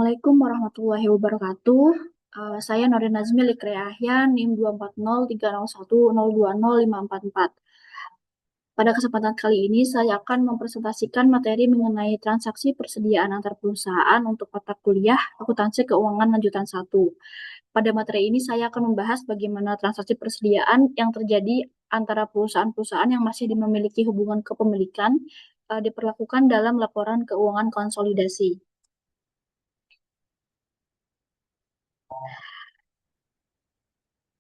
Assalamualaikum warahmatullahi wabarakatuh. Saya Norin Nazmi Likreahyan, NIM 24030102054. Pada kesempatan kali ini, saya akan mempresentasikan materi mengenai transaksi persediaan antar perusahaan untuk mata kuliah Akuntansi Keuangan Lanjutan 1. Pada materi ini, saya akan membahas bagaimana transaksi persediaan yang terjadi antara perusahaan-perusahaan yang masih memiliki hubungan kepemilikan diperlakukan dalam laporan keuangan konsolidasi.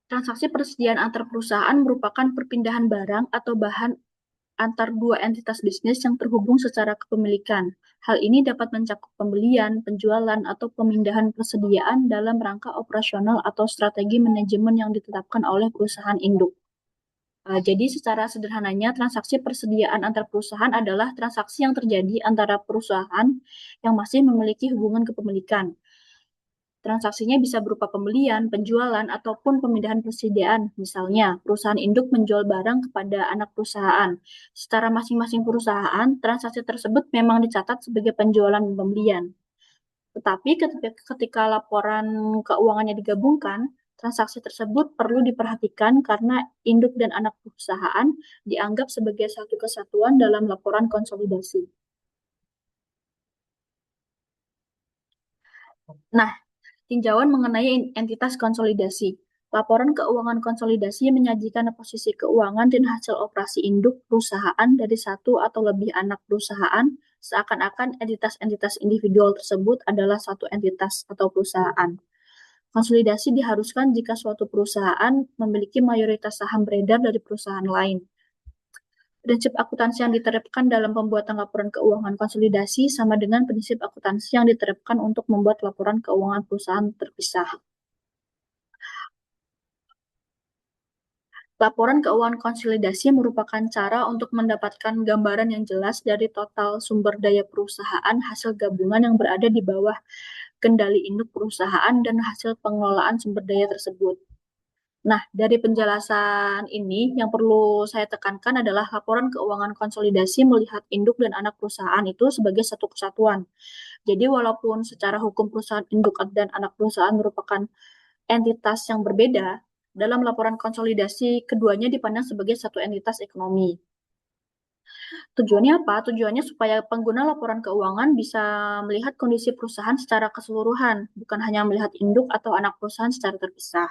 Transaksi persediaan antar perusahaan merupakan perpindahan barang atau bahan antar dua entitas bisnis yang terhubung secara kepemilikan. Hal ini dapat mencakup pembelian, penjualan, atau pemindahan persediaan dalam rangka operasional atau strategi manajemen yang ditetapkan oleh perusahaan induk. Jadi secara sederhananya, transaksi persediaan antar perusahaan adalah transaksi yang terjadi antara perusahaan yang masih memiliki hubungan kepemilikan. Transaksinya bisa berupa pembelian, penjualan, ataupun pemindahan persediaan. Misalnya, perusahaan induk menjual barang kepada anak perusahaan. Secara masing-masing perusahaan, transaksi tersebut memang dicatat sebagai penjualan dan pembelian. Tetapi ketika laporan keuangannya digabungkan, transaksi tersebut perlu diperhatikan karena induk dan anak perusahaan dianggap sebagai satu kesatuan dalam laporan konsolidasi. Nah, tinjauan mengenai entitas konsolidasi. Laporan keuangan konsolidasi menyajikan posisi keuangan dan hasil operasi induk perusahaan dari satu atau lebih anak perusahaan, seakan-akan entitas-entitas individual tersebut adalah satu entitas atau perusahaan. Konsolidasi diharuskan jika suatu perusahaan memiliki mayoritas saham beredar dari perusahaan lain. Prinsip akuntansi yang diterapkan dalam pembuatan laporan keuangan konsolidasi sama dengan prinsip akuntansi yang diterapkan untuk membuat laporan keuangan perusahaan terpisah. Laporan keuangan konsolidasi merupakan cara untuk mendapatkan gambaran yang jelas dari total sumber daya perusahaan hasil gabungan yang berada di bawah kendali induk perusahaan dan hasil pengelolaan sumber daya tersebut. Nah, dari penjelasan ini yang perlu saya tekankan adalah laporan keuangan konsolidasi melihat induk dan anak perusahaan itu sebagai satu kesatuan. Jadi walaupun secara hukum perusahaan induk dan anak perusahaan merupakan entitas yang berbeda, dalam laporan konsolidasi keduanya dipandang sebagai satu entitas ekonomi. Tujuannya apa? Tujuannya supaya pengguna laporan keuangan bisa melihat kondisi perusahaan secara keseluruhan, bukan hanya melihat induk atau anak perusahaan secara terpisah.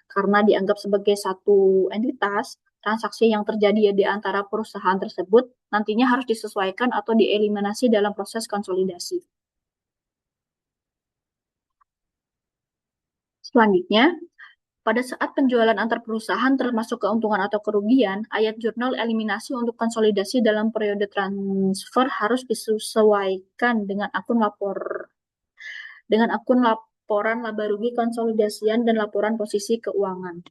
Karena dianggap sebagai satu entitas, transaksi yang terjadi di antara perusahaan tersebut nantinya harus disesuaikan atau dieliminasi dalam proses konsolidasi. Selanjutnya, pada saat penjualan antar perusahaan termasuk keuntungan atau kerugian, ayat jurnal eliminasi untuk konsolidasi dalam periode transfer harus disesuaikan dengan akun laporan laba rugi konsolidasian dan laporan posisi keuangan.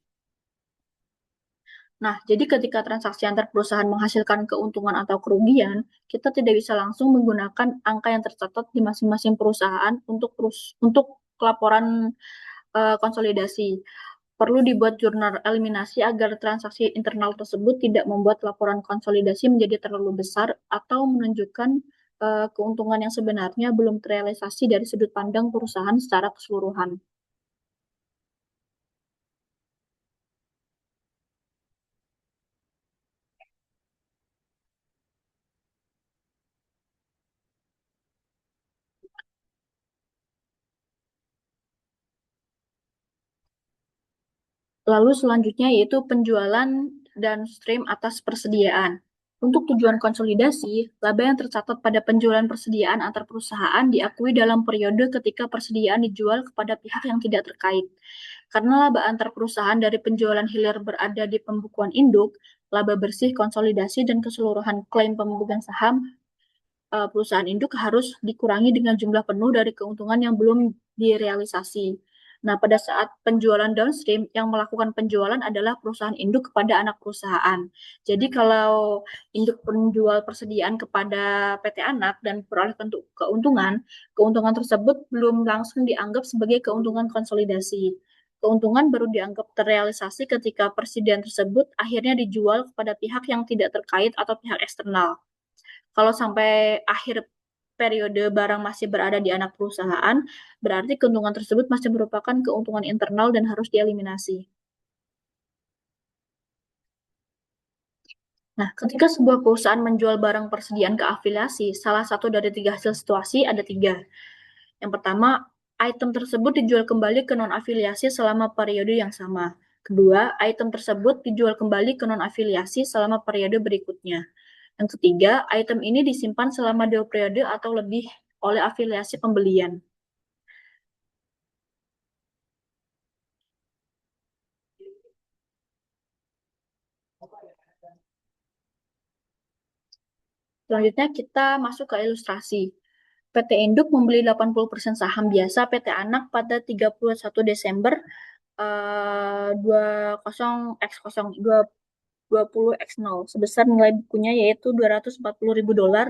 Nah, jadi ketika transaksi antar perusahaan menghasilkan keuntungan atau kerugian, kita tidak bisa langsung menggunakan angka yang tercatat di masing-masing perusahaan untuk laporan konsolidasi. Perlu dibuat jurnal eliminasi agar transaksi internal tersebut tidak membuat laporan konsolidasi menjadi terlalu besar atau menunjukkan keuntungan yang sebenarnya belum terrealisasi dari sudut pandang perusahaan secara keseluruhan. Lalu selanjutnya yaitu penjualan dan stream atas persediaan. Untuk tujuan konsolidasi, laba yang tercatat pada penjualan persediaan antar perusahaan diakui dalam periode ketika persediaan dijual kepada pihak yang tidak terkait. Karena laba antar perusahaan dari penjualan hilir berada di pembukuan induk, laba bersih konsolidasi dan keseluruhan klaim pemegang saham perusahaan induk harus dikurangi dengan jumlah penuh dari keuntungan yang belum direalisasi. Nah, pada saat penjualan downstream, yang melakukan penjualan adalah perusahaan induk kepada anak perusahaan. Jadi kalau induk penjual persediaan kepada PT anak dan peroleh keuntungan, keuntungan tersebut belum langsung dianggap sebagai keuntungan konsolidasi. Keuntungan baru dianggap terrealisasi ketika persediaan tersebut akhirnya dijual kepada pihak yang tidak terkait atau pihak eksternal. Kalau sampai akhir periode barang masih berada di anak perusahaan, berarti keuntungan tersebut masih merupakan keuntungan internal dan harus dieliminasi. Nah, ketika sebuah perusahaan menjual barang persediaan ke afiliasi, salah satu dari tiga hasil situasi ada tiga. Yang pertama, item tersebut dijual kembali ke non-afiliasi selama periode yang sama. Kedua, item tersebut dijual kembali ke non-afiliasi selama periode berikutnya. Yang ketiga, item ini disimpan selama 2 periode atau lebih oleh afiliasi pembelian. Selanjutnya kita masuk ke ilustrasi. PT Induk membeli 80% saham biasa PT Anak pada 31 Desember 20x0 sebesar nilai bukunya yaitu $240.000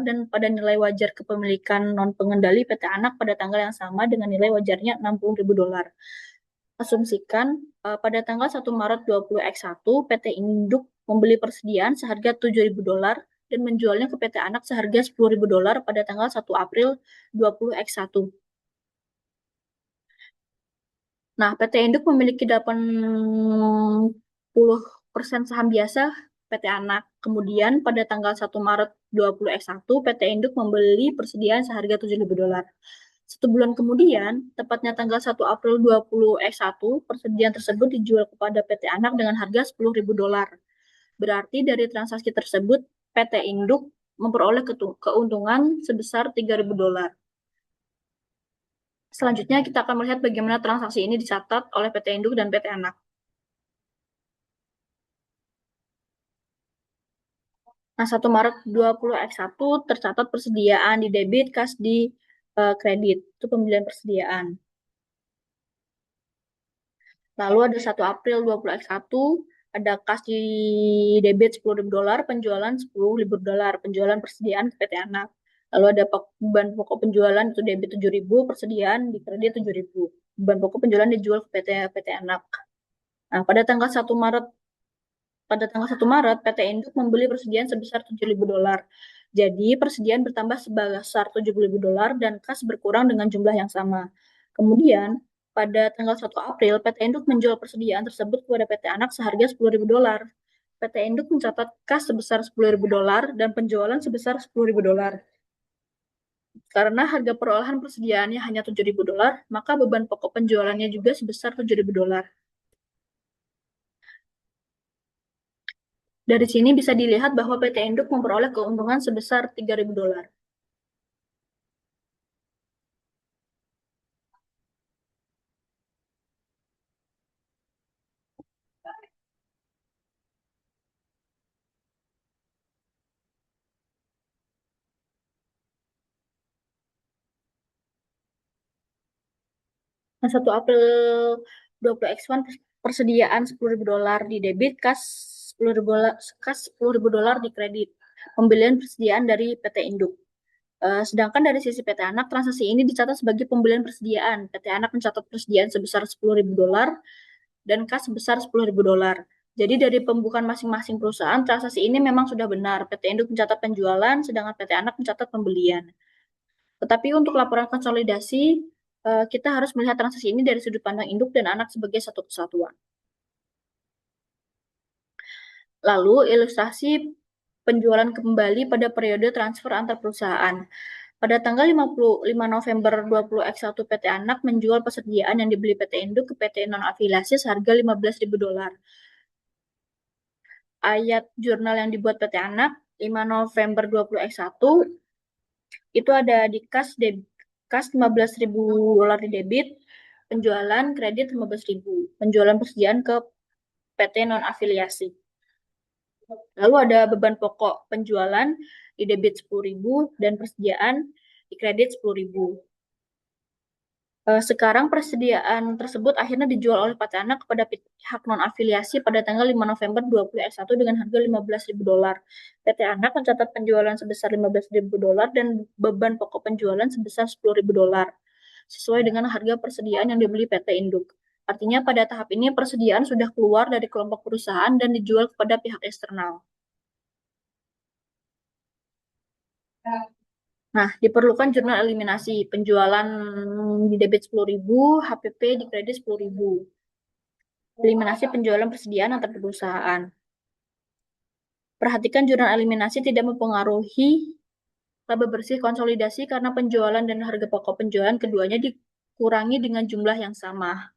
dan pada nilai wajar kepemilikan non pengendali PT Anak pada tanggal yang sama dengan nilai wajarnya $60.000. Asumsikan pada tanggal 1 Maret 20x1 PT Induk membeli persediaan seharga $7.000 dan menjualnya ke PT Anak seharga $10.000 pada tanggal 1 April 20x1. Nah, PT Induk memiliki 80% saham biasa PT Anak. Kemudian pada tanggal 1 Maret 20x1, PT Induk membeli persediaan seharga $7.000. 1 bulan kemudian, tepatnya tanggal 1 April 20x1, persediaan tersebut dijual kepada PT Anak dengan harga $10.000. Berarti dari transaksi tersebut, PT Induk memperoleh keuntungan sebesar $3.000. Selanjutnya kita akan melihat bagaimana transaksi ini dicatat oleh PT Induk dan PT Anak. Nah, 1 Maret 20x1 tercatat persediaan di debit, kas di kredit. Itu pembelian persediaan. Lalu ada 1 April 20x1, ada kas di debit $10.000, penjualan $10.000, penjualan persediaan ke PT Anak. Lalu ada beban pokok penjualan itu debit $7.000, persediaan di kredit $7.000. Beban pokok penjualan dijual ke PT Anak. Nah, pada tanggal 1 Maret, PT Induk membeli persediaan sebesar $7.000. Jadi, persediaan bertambah sebesar $7.000 dan kas berkurang dengan jumlah yang sama. Kemudian, pada tanggal 1 April, PT Induk menjual persediaan tersebut kepada PT Anak seharga $10.000. PT Induk mencatat kas sebesar $10.000 dan penjualan sebesar $10.000. Karena harga perolehan persediaannya hanya $7.000, maka beban pokok penjualannya juga sebesar $7.000. Dari sini bisa dilihat bahwa PT Induk memperoleh keuntungan sebesar $3.000. Nah, 1 April 20x1 persediaan $10.000 di debit, kas $10.000 di kredit. Pembelian persediaan dari PT Induk. Sedangkan dari sisi PT Anak, transaksi ini dicatat sebagai pembelian persediaan. PT Anak mencatat persediaan sebesar $10.000 dan kas sebesar $10.000. Jadi dari pembukaan masing-masing perusahaan, transaksi ini memang sudah benar. PT Induk mencatat penjualan, sedangkan PT Anak mencatat pembelian. Tetapi untuk laporan konsolidasi, kita harus melihat transaksi ini dari sudut pandang induk dan anak sebagai satu kesatuan. Lalu, ilustrasi penjualan kembali pada periode transfer antar perusahaan. Pada tanggal 5 November 20x1 PT Anak menjual persediaan yang dibeli PT Induk ke PT non-afiliasi seharga $15.000. Ayat jurnal yang dibuat PT Anak 5 November 20x1 itu ada di kas $15.000 di debit, penjualan kredit $15.000, penjualan persediaan ke PT non-afiliasi. Lalu ada beban pokok penjualan di debit $10.000 dan persediaan di kredit $10.000. Sekarang persediaan tersebut akhirnya dijual oleh PT Anak kepada pihak non-afiliasi pada tanggal 5 November 2021 dengan harga $15.000. PT Anak mencatat penjualan sebesar $15.000 dan beban pokok penjualan sebesar $10.000 sesuai dengan harga persediaan yang dibeli PT Induk. Artinya pada tahap ini persediaan sudah keluar dari kelompok perusahaan dan dijual kepada pihak eksternal. Nah, diperlukan jurnal eliminasi. Penjualan di debit 10.000, HPP di kredit 10.000. Eliminasi penjualan persediaan antar perusahaan. Perhatikan jurnal eliminasi tidak mempengaruhi laba bersih konsolidasi karena penjualan dan harga pokok penjualan keduanya dikurangi dengan jumlah yang sama.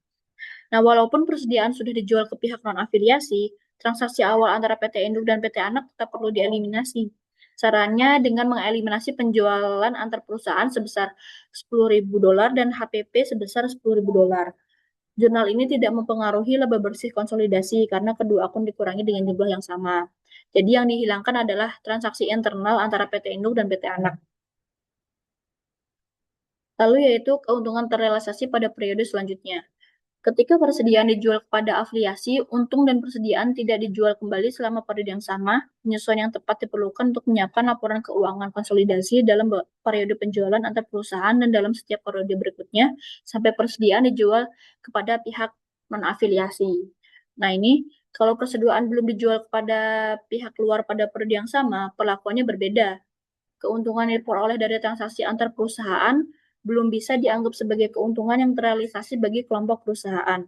Nah, walaupun persediaan sudah dijual ke pihak non-afiliasi, transaksi awal antara PT Induk dan PT Anak tetap perlu dieliminasi. Caranya dengan mengeliminasi penjualan antar perusahaan sebesar $10.000 dan HPP sebesar $10.000. Jurnal ini tidak mempengaruhi laba bersih konsolidasi karena kedua akun dikurangi dengan jumlah yang sama. Jadi yang dihilangkan adalah transaksi internal antara PT Induk dan PT Anak. Lalu yaitu keuntungan terrealisasi pada periode selanjutnya. Ketika persediaan dijual kepada afiliasi, untung dan persediaan tidak dijual kembali selama periode yang sama, penyesuaian yang tepat diperlukan untuk menyiapkan laporan keuangan konsolidasi dalam periode penjualan antar perusahaan dan dalam setiap periode berikutnya, sampai persediaan dijual kepada pihak non-afiliasi. Nah ini, kalau persediaan belum dijual kepada pihak luar pada periode yang sama, perlakuannya berbeda. Keuntungan yang diperoleh dari transaksi antar perusahaan belum bisa dianggap sebagai keuntungan yang terrealisasi bagi kelompok perusahaan.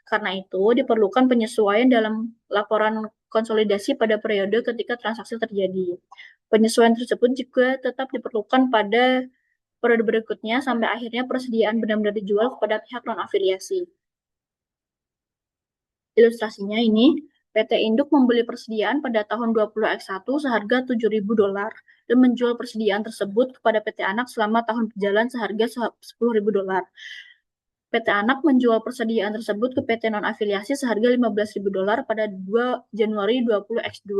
Karena itu, diperlukan penyesuaian dalam laporan konsolidasi pada periode ketika transaksi terjadi. Penyesuaian tersebut juga tetap diperlukan pada periode berikutnya sampai akhirnya persediaan benar-benar dijual kepada pihak non-afiliasi. Ilustrasinya ini, PT Induk membeli persediaan pada tahun 20X1 seharga $7.000 dan menjual persediaan tersebut kepada PT Anak selama tahun berjalan seharga $10.000. PT Anak menjual persediaan tersebut ke PT non-afiliasi seharga $15.000 pada 2 Januari 20X2.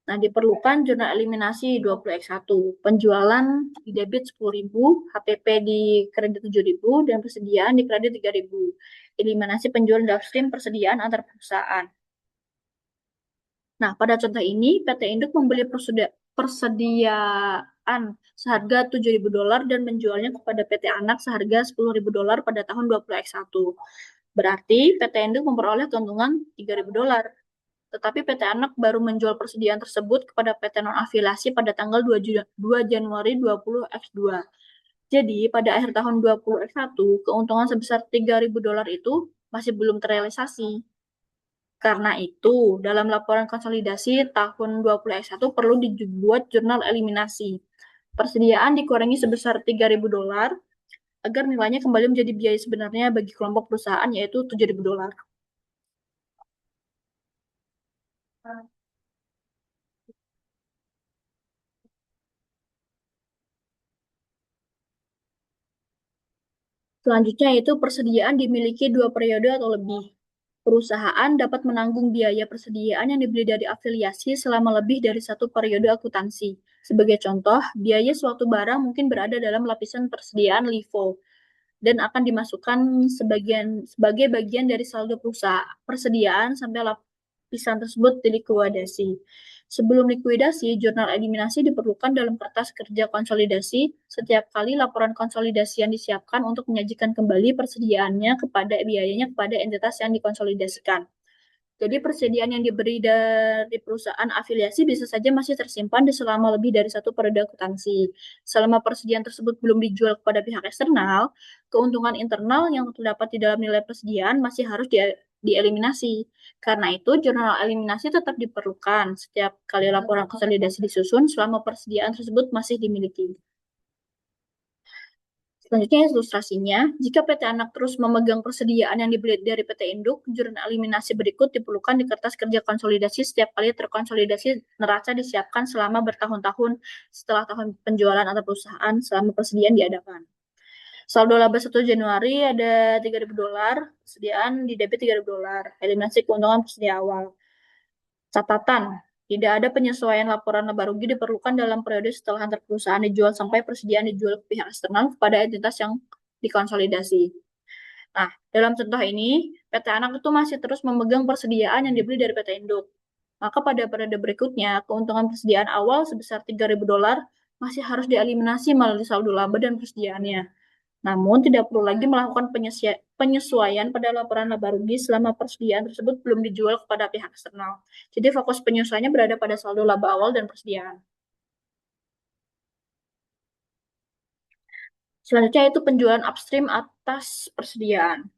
Nah, diperlukan jurnal eliminasi 20X1. Penjualan di debit 10.000, HPP di kredit 7.000, dan persediaan di kredit 3.000. Eliminasi penjualan downstream persediaan antar perusahaan. Nah, pada contoh ini, PT Induk membeli persediaan seharga $7.000 dan menjualnya kepada PT Anak seharga $10.000 pada tahun 20X1. Berarti PT Induk memperoleh keuntungan $3.000. Tetapi PT Anak baru menjual persediaan tersebut kepada PT non-afiliasi pada tanggal 2 Januari 20X2. Jadi, pada akhir tahun 20X1, keuntungan sebesar $3.000 itu masih belum terrealisasi. Karena itu, dalam laporan konsolidasi tahun 20X1 perlu dibuat jurnal eliminasi. Persediaan dikurangi sebesar $3.000 agar nilainya kembali menjadi biaya sebenarnya bagi kelompok perusahaan, yaitu $7.000. Selanjutnya yaitu persediaan dimiliki 2 periode atau lebih. Perusahaan dapat menanggung biaya persediaan yang dibeli dari afiliasi selama lebih dari 1 periode akuntansi. Sebagai contoh, biaya suatu barang mungkin berada dalam lapisan persediaan LIFO dan akan dimasukkan sebagai bagian dari saldo perusahaan persediaan sampai lapisan tersebut dilikuidasi. Sebelum likuidasi, jurnal eliminasi diperlukan dalam kertas kerja konsolidasi setiap kali laporan konsolidasi yang disiapkan untuk menyajikan kembali persediaannya kepada biayanya kepada entitas yang dikonsolidasikan. Jadi persediaan yang diberi dari perusahaan afiliasi bisa saja masih tersimpan di selama lebih dari 1 periode akuntansi. Selama persediaan tersebut belum dijual kepada pihak eksternal, keuntungan internal yang terdapat di dalam nilai persediaan masih harus dieliminasi. Karena itu, jurnal eliminasi tetap diperlukan setiap kali laporan konsolidasi disusun selama persediaan tersebut masih dimiliki. Selanjutnya ilustrasinya, jika PT Anak terus memegang persediaan yang dibeli dari PT Induk, jurnal eliminasi berikut diperlukan di kertas kerja konsolidasi setiap kali terkonsolidasi neraca disiapkan selama bertahun-tahun setelah tahun penjualan atau perusahaan selama persediaan diadakan. Saldo laba 1 Januari ada $3.000, persediaan di debit $3.000, eliminasi keuntungan persedia awal. Catatan, tidak ada penyesuaian laporan laba rugi diperlukan dalam periode setelah antar perusahaan dijual sampai persediaan dijual ke pihak eksternal kepada entitas yang dikonsolidasi. Nah, dalam contoh ini, PT Anak itu masih terus memegang persediaan yang dibeli dari PT Induk. Maka pada periode berikutnya, keuntungan persediaan awal sebesar $3.000 masih harus dieliminasi melalui saldo laba dan persediaannya. Namun, tidak perlu lagi melakukan penyesuaian pada laporan laba rugi selama persediaan tersebut belum dijual kepada pihak eksternal. Jadi, fokus penyesuaiannya berada pada saldo laba awal dan persediaan. Selanjutnya itu penjualan upstream atas persediaan.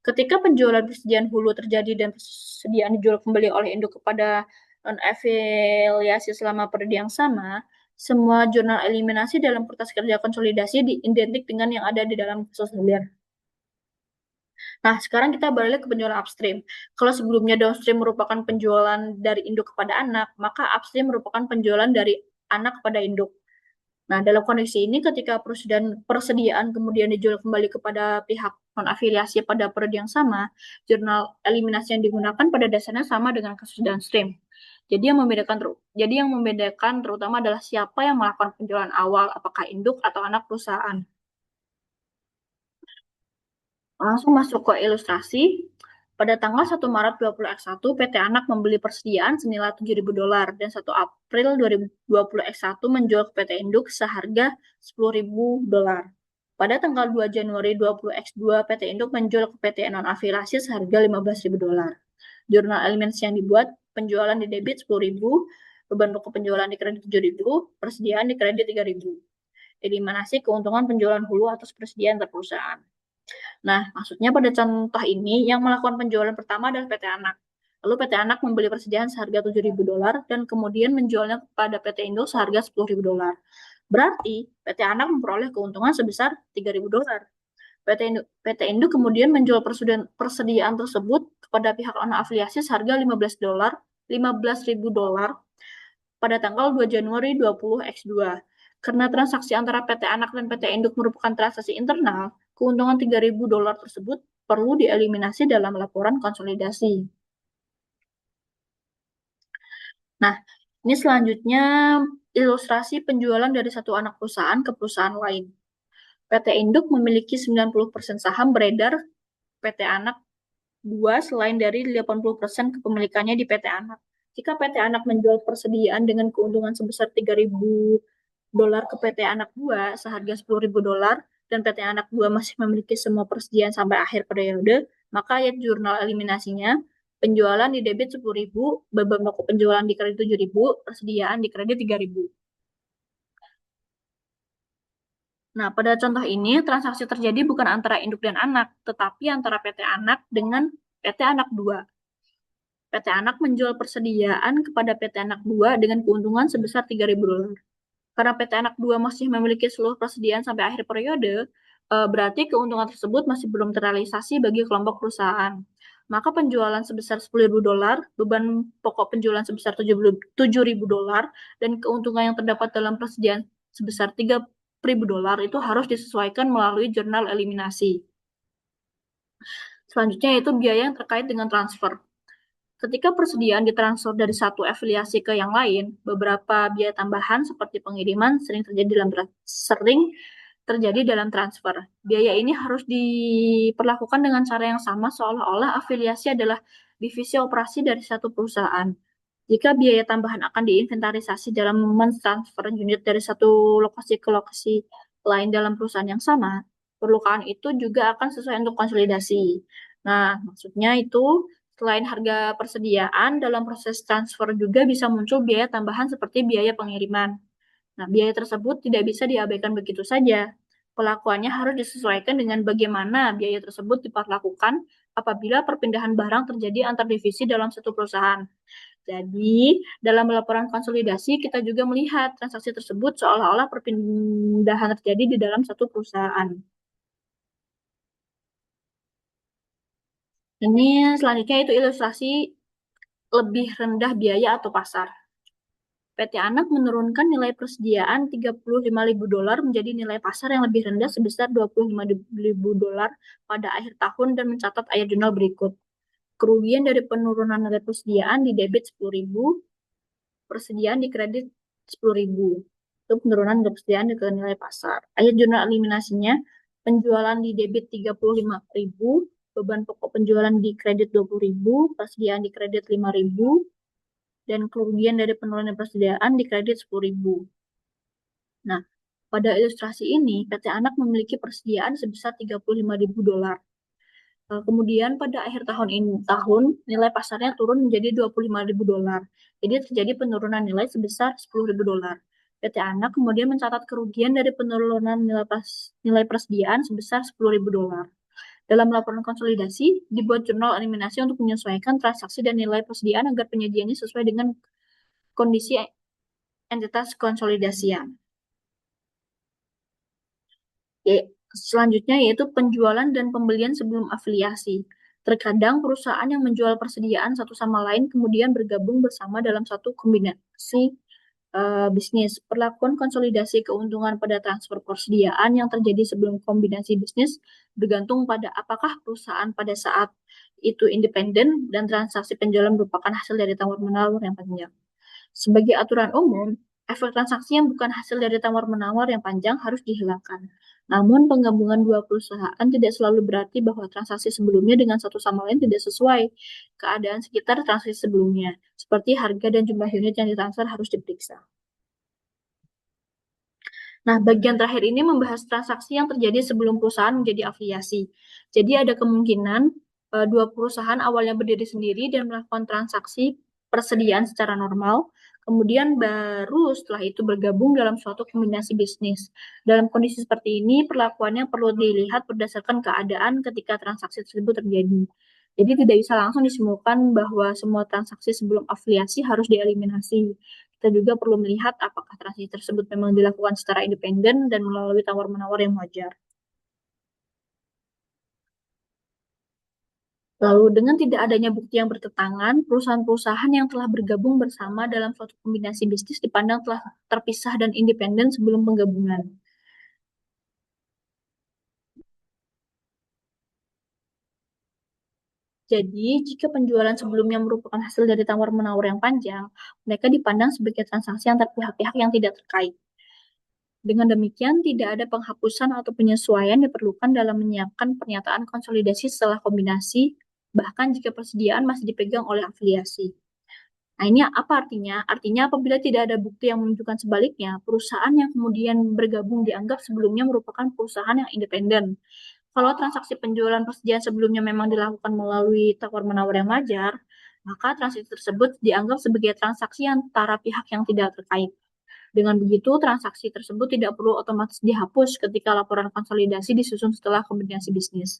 Ketika penjualan persediaan hulu terjadi dan persediaan dijual kembali oleh induk kepada non-afiliasi selama periode yang sama, semua jurnal eliminasi dalam kertas kerja konsolidasi identik dengan yang ada di dalam kasus hilir. Nah, sekarang kita balik ke penjualan upstream. Kalau sebelumnya downstream merupakan penjualan dari induk kepada anak, maka upstream merupakan penjualan dari anak kepada induk. Nah, dalam kondisi ini ketika persediaan kemudian dijual kembali kepada pihak non-afiliasi pada periode yang sama, jurnal eliminasi yang digunakan pada dasarnya sama dengan kasus downstream. Jadi yang membedakan terutama adalah siapa yang melakukan penjualan awal, apakah induk atau anak perusahaan. Langsung masuk ke ilustrasi. Pada tanggal 1 Maret 2021, PT Anak membeli persediaan senilai $7.000 dan 1 April 2021 menjual ke PT Induk seharga $10.000. Pada tanggal 2 Januari 20X2, PT Induk menjual ke PT non-afiliasi seharga $15.000. Jurnal eliminasi yang dibuat, penjualan di debit $10.000, beban pokok penjualan di kredit $7.000, persediaan di kredit $3.000. Eliminasi keuntungan penjualan hulu atas persediaan perusahaan. Nah, maksudnya pada contoh ini, yang melakukan penjualan pertama adalah PT Anak. Lalu PT Anak membeli persediaan seharga $7.000 dan kemudian menjualnya kepada PT Indo seharga $10.000. Berarti PT Anak memperoleh keuntungan sebesar $3.000. PT Indo kemudian menjual persediaan tersebut kepada pihak afiliasi seharga $15.000 pada tanggal 2 Januari 20X2. Karena transaksi antara PT Anak dan PT Induk merupakan transaksi internal, keuntungan $3.000 tersebut perlu dieliminasi dalam laporan konsolidasi. Nah, ini selanjutnya ilustrasi penjualan dari satu anak perusahaan ke perusahaan lain. PT Induk memiliki 90% saham beredar PT Anak 2 selain dari 80% kepemilikannya di PT Anak. Jika PT Anak menjual persediaan dengan keuntungan sebesar $3.000 ke PT Anak 2 seharga $10.000 dan PT Anak 2 masih memiliki semua persediaan sampai akhir periode, maka ayat jurnal eliminasinya penjualan di debit $10.000, beban pokok penjualan di kredit $7.000, persediaan di kredit $3.000. Nah, pada contoh ini transaksi terjadi bukan antara induk dan anak, tetapi antara PT Anak dengan PT Anak 2. PT Anak menjual persediaan kepada PT Anak 2 dengan keuntungan sebesar $3.000. Karena PT Anak 2 masih memiliki seluruh persediaan sampai akhir periode, berarti keuntungan tersebut masih belum terrealisasi bagi kelompok perusahaan. Maka penjualan sebesar $10.000, beban pokok penjualan sebesar $7.000, dan keuntungan yang terdapat dalam persediaan sebesar $3.000 itu harus disesuaikan melalui jurnal eliminasi. Selanjutnya yaitu biaya yang terkait dengan transfer. Ketika persediaan ditransfer dari satu afiliasi ke yang lain, beberapa biaya tambahan seperti pengiriman sering terjadi dalam transfer. Biaya ini harus diperlakukan dengan cara yang sama seolah-olah afiliasi adalah divisi operasi dari satu perusahaan. Jika biaya tambahan akan diinventarisasi dalam mentransfer unit dari satu lokasi ke lokasi lain dalam perusahaan yang sama, perlukaan itu juga akan sesuai untuk konsolidasi. Nah, maksudnya itu selain harga persediaan, dalam proses transfer juga bisa muncul biaya tambahan seperti biaya pengiriman. Nah, biaya tersebut tidak bisa diabaikan begitu saja. Pelakuannya harus disesuaikan dengan bagaimana biaya tersebut diperlakukan apabila perpindahan barang terjadi antar divisi dalam satu perusahaan. Jadi, dalam laporan konsolidasi, kita juga melihat transaksi tersebut seolah-olah perpindahan terjadi di dalam satu perusahaan. Ini selanjutnya itu ilustrasi lebih rendah biaya atau pasar. PT Anak menurunkan nilai persediaan $35.000 menjadi nilai pasar yang lebih rendah sebesar $25.000 pada akhir tahun dan mencatat ayat jurnal berikut. Kerugian dari penurunan nilai persediaan di debit $10.000, persediaan di kredit $10.000. Itu penurunan nilai persediaan ke nilai pasar. Ayat jurnal eliminasinya, penjualan di debit $35.000, beban pokok penjualan di kredit $20.000, persediaan di kredit $5.000, dan kerugian dari penurunan persediaan di kredit $10.000. Nah, pada ilustrasi ini, PT Anak memiliki persediaan sebesar $35.000. Kemudian pada akhir tahun nilai pasarnya turun menjadi $25.000. Jadi terjadi penurunan nilai sebesar $10.000. PT Anak kemudian mencatat kerugian dari penurunan nilai persediaan sebesar $10.000. Dalam laporan konsolidasi, dibuat jurnal eliminasi untuk menyesuaikan transaksi dan nilai persediaan agar penyajiannya sesuai dengan kondisi entitas konsolidasian. Selanjutnya yaitu penjualan dan pembelian sebelum afiliasi. Terkadang perusahaan yang menjual persediaan satu sama lain kemudian bergabung bersama dalam satu kombinasi bisnis. Perlakuan konsolidasi keuntungan pada transfer persediaan yang terjadi sebelum kombinasi bisnis bergantung pada apakah perusahaan pada saat itu independen dan transaksi penjualan merupakan hasil dari tawar-menawar yang panjang. Sebagai aturan umum, efek transaksi yang bukan hasil dari tawar-menawar yang panjang harus dihilangkan. Namun, penggabungan dua perusahaan tidak selalu berarti bahwa transaksi sebelumnya dengan satu sama lain tidak sesuai keadaan sekitar transaksi sebelumnya, seperti harga dan jumlah unit yang ditransfer harus diperiksa. Nah, bagian terakhir ini membahas transaksi yang terjadi sebelum perusahaan menjadi afiliasi. Jadi ada kemungkinan dua perusahaan awalnya berdiri sendiri dan melakukan transaksi persediaan secara normal, kemudian baru setelah itu bergabung dalam suatu kombinasi bisnis. Dalam kondisi seperti ini, perlakuannya perlu dilihat berdasarkan keadaan ketika transaksi tersebut terjadi. Jadi tidak bisa langsung disimpulkan bahwa semua transaksi sebelum afiliasi harus dieliminasi. Kita juga perlu melihat apakah transaksi tersebut memang dilakukan secara independen dan melalui tawar-menawar yang wajar. Lalu, dengan tidak adanya bukti yang bertentangan, perusahaan-perusahaan yang telah bergabung bersama dalam suatu kombinasi bisnis dipandang telah terpisah dan independen sebelum penggabungan. Jadi, jika penjualan sebelumnya merupakan hasil dari tawar-menawar yang panjang, mereka dipandang sebagai transaksi antar pihak-pihak yang tidak terkait. Dengan demikian, tidak ada penghapusan atau penyesuaian diperlukan dalam menyiapkan pernyataan konsolidasi setelah kombinasi, bahkan jika persediaan masih dipegang oleh afiliasi. Nah, ini apa artinya? Artinya apabila tidak ada bukti yang menunjukkan sebaliknya, perusahaan yang kemudian bergabung dianggap sebelumnya merupakan perusahaan yang independen. Kalau transaksi penjualan persediaan sebelumnya memang dilakukan melalui tawar-menawar yang wajar, maka transaksi tersebut dianggap sebagai transaksi antara pihak yang tidak terkait. Dengan begitu, transaksi tersebut tidak perlu otomatis dihapus ketika laporan konsolidasi disusun setelah kombinasi bisnis.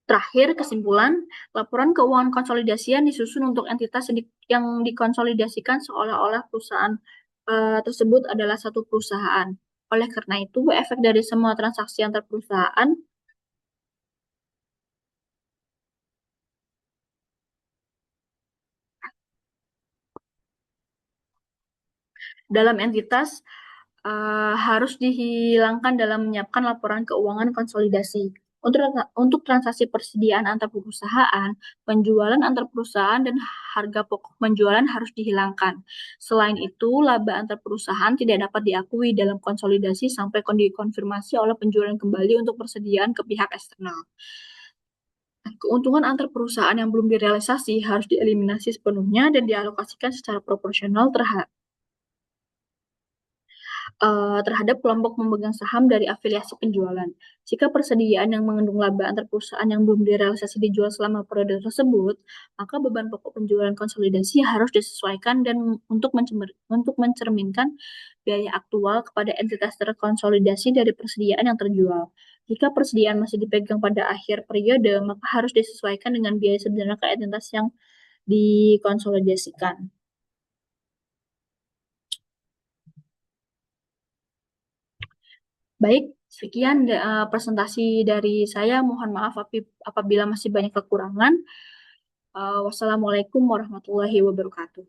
Terakhir, kesimpulan, laporan keuangan konsolidasian disusun untuk entitas yang dikonsolidasikan seolah-olah perusahaan tersebut adalah satu perusahaan. Oleh karena itu, efek dari semua transaksi antar perusahaan dalam entitas harus dihilangkan dalam menyiapkan laporan keuangan konsolidasi. Untuk transaksi persediaan antar perusahaan, penjualan antar perusahaan dan harga pokok penjualan harus dihilangkan. Selain itu, laba antar perusahaan tidak dapat diakui dalam konsolidasi sampai dikonfirmasi oleh penjualan kembali untuk persediaan ke pihak eksternal. Keuntungan antar perusahaan yang belum direalisasi harus dieliminasi sepenuhnya dan dialokasikan secara proporsional terhadap kelompok memegang saham dari afiliasi penjualan. Jika persediaan yang mengandung laba antar perusahaan yang belum direalisasi dijual selama periode tersebut, maka beban pokok penjualan konsolidasi harus disesuaikan dan untuk mencerminkan biaya aktual kepada entitas terkonsolidasi dari persediaan yang terjual. Jika persediaan masih dipegang pada akhir periode, maka harus disesuaikan dengan biaya sebenarnya ke entitas yang dikonsolidasikan. Baik, sekian presentasi dari saya. Mohon maaf apabila masih banyak kekurangan. Wassalamualaikum warahmatullahi wabarakatuh.